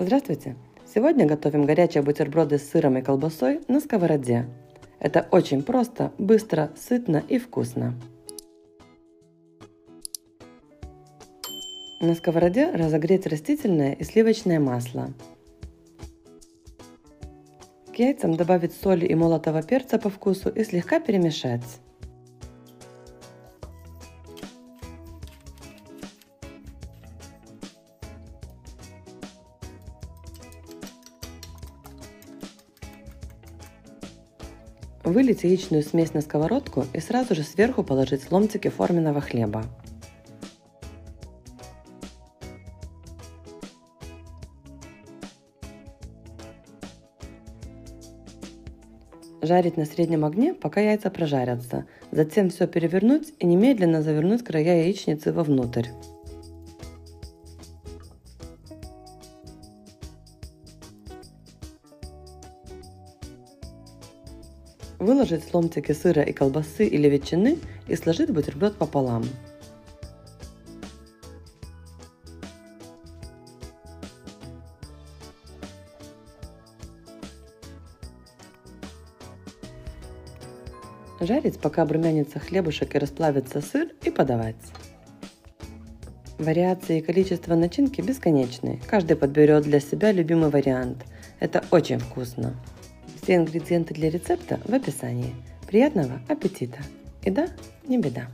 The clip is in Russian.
Здравствуйте! Сегодня готовим горячие бутерброды с сыром и колбасой на сковороде. Это очень просто, быстро, сытно и вкусно. На сковороде разогреть растительное и сливочное масло. К яйцам добавить соль и молотого перца по вкусу и слегка перемешать. Вылить яичную смесь на сковородку и сразу же сверху положить ломтики форменного хлеба. Жарить на среднем огне, пока яйца прожарятся. Затем все перевернуть и немедленно завернуть края яичницы вовнутрь. Выложить ломтики сыра и колбасы или ветчины и сложить бутерброд пополам. Жарить, пока обрумянится хлебушек и расплавится сыр, и подавать. Вариации и количество начинки бесконечны. Каждый подберет для себя любимый вариант. Это очень вкусно. Все ингредиенты для рецепта в описании. Приятного аппетита! И да, не беда!